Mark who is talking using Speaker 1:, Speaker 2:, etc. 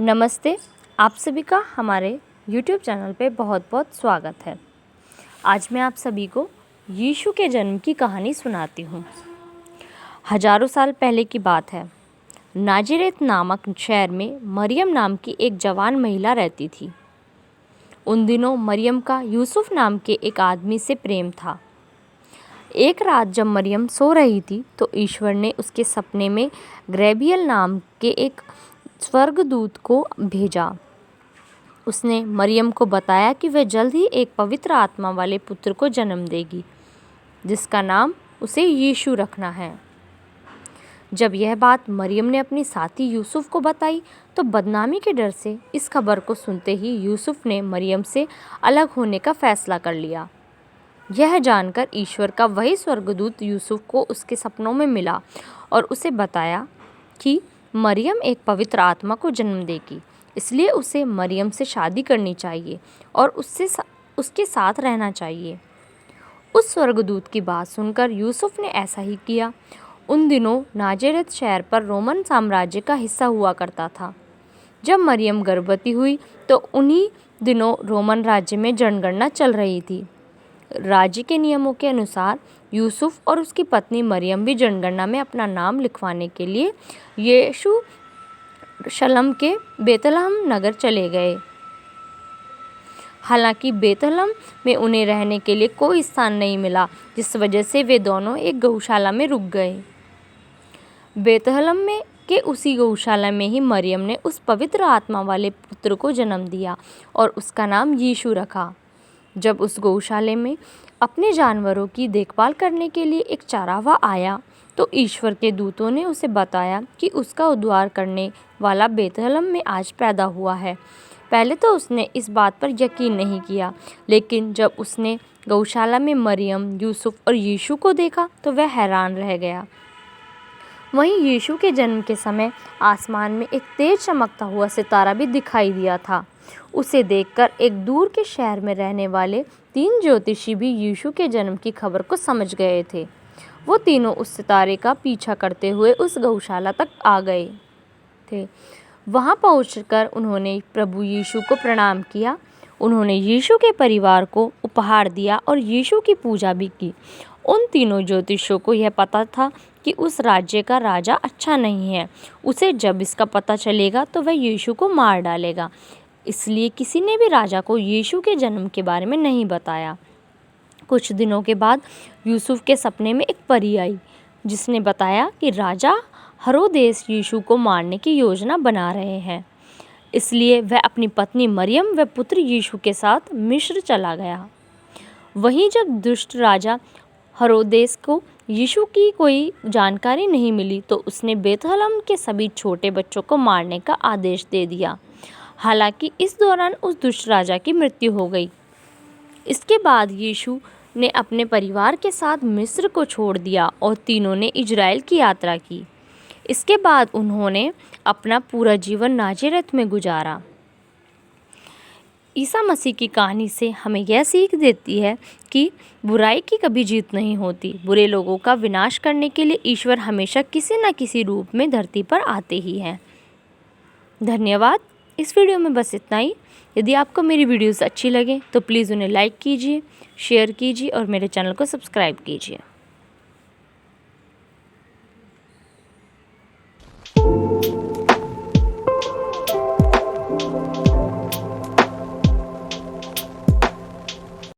Speaker 1: नमस्ते। आप सभी का हमारे YouTube चैनल पे बहुत बहुत स्वागत है। आज मैं आप सभी को यीशु के जन्म की कहानी सुनाती हूँ। हजारों साल पहले की बात है। नाज़रेत नामक शहर में मरियम नाम की एक जवान महिला रहती थी। उन दिनों मरियम का यूसुफ नाम के एक आदमी से प्रेम था। एक रात जब मरियम सो रही थी तो ईश्वर ने उसके सपने में गब्रिएल नाम के एक स्वर्गदूत को भेजा। उसने मरियम को बताया कि वह जल्द ही एक पवित्र आत्मा वाले पुत्र को जन्म देगी, जिसका नाम उसे यीशु रखना है। जब यह बात मरियम ने अपनी साथी यूसुफ को बताई तो बदनामी के डर से इस खबर को सुनते ही यूसुफ ने मरियम से अलग होने का फैसला कर लिया। यह जानकर ईश्वर का वही स्वर्गदूत यूसुफ को उसके सपनों में मिला और उसे बताया कि मरियम एक पवित्र आत्मा को जन्म देगी, इसलिए उसे मरियम से शादी करनी चाहिए और उसके साथ रहना चाहिए। उस स्वर्गदूत की बात सुनकर यूसुफ ने ऐसा ही किया। उन दिनों नाज़रेत शहर पर रोमन साम्राज्य का हिस्सा हुआ करता था। जब मरियम गर्भवती हुई तो उन्हीं दिनों रोमन राज्य में जनगणना चल रही थी। राज्य के नियमों के अनुसार यूसुफ और उसकी पत्नी मरियम भी जनगणना में अपना नाम लिखवाने के लिए यरूशलेम के बेतलहम नगर चले गए। हालांकि बेतलहम में उन्हें रहने के लिए कोई स्थान नहीं मिला, जिस वजह से वे दोनों एक गौशाला में रुक गए। बेतलहम में के उसी गौशाला में ही मरियम ने उस पवित्र आत्मा वाले पुत्र को जन्म दिया और उसका नाम यीशु रखा। जब उस गौशाले में अपने जानवरों की देखभाल करने के लिए एक चरावा आया तो ईश्वर के दूतों ने उसे बताया कि उसका उद्धार करने वाला बेतलहम में आज पैदा हुआ है। पहले तो उसने इस बात पर यकीन नहीं किया, लेकिन जब उसने गौशाला में मरियम, यूसुफ और यीशु को देखा तो वह हैरान रह गया। वहीं यीशु के जन्म के समय आसमान में एक तेज चमकता हुआ सितारा भी दिखाई दिया था। उसे देखकर एक दूर के शहर में रहने वाले 3 ज्योतिषी भी यीशु के जन्म की खबर को समझ गए थे। वो तीनों उस सितारे का पीछा करते हुए उस गौशाला तक आ गए थे। वहां पहुंचकर उन्होंने प्रभु यीशु को प्रणाम किया। उन्होंने यीशु के परिवार को उपहार दिया और यीशु की पूजा भी की। उन तीनों ज्योतिषियों को यह पता था कि उस राज्य का राजा अच्छा नहीं है। उसे जब इसका पता चलेगा तो वह यीशु को मार डालेगा। इसलिए किसी ने भी राजा को यीशु के जन्म के बारे में नहीं बताया। कुछ दिनों के बाद यूसुफ के सपने में एक परी आई, जिसने बताया कि राजा हेरोदेस यीशु को मारने की योजना बना रहे हैं। इसलिए वह अपनी पत्नी मरियम व पुत्र यीशु के साथ मिस्र चला गया। वहीं जब दुष्ट राजा हेरोदेस को यीशु की कोई जानकारी नहीं मिली तो उसने बेतलहम के सभी छोटे बच्चों को मारने का आदेश दे दिया। हालांकि इस दौरान उस दुष्ट राजा की मृत्यु हो गई। इसके बाद यीशु ने अपने परिवार के साथ मिस्र को छोड़ दिया और तीनों ने इजराइल की यात्रा की। इसके बाद उन्होंने अपना पूरा जीवन नाज़रेत में गुजारा। ईसा मसीह की कहानी से हमें यह सीख देती है कि बुराई की कभी जीत नहीं होती। बुरे लोगों का विनाश करने के लिए ईश्वर हमेशा किसी न किसी रूप में धरती पर आते ही हैं। धन्यवाद। इस वीडियो में बस इतना ही। यदि आपको मेरी वीडियोस अच्छी लगे तो प्लीज़ उन्हें लाइक कीजिए, शेयर कीजिए और मेरे चैनल को सब्सक्राइब कीजिए।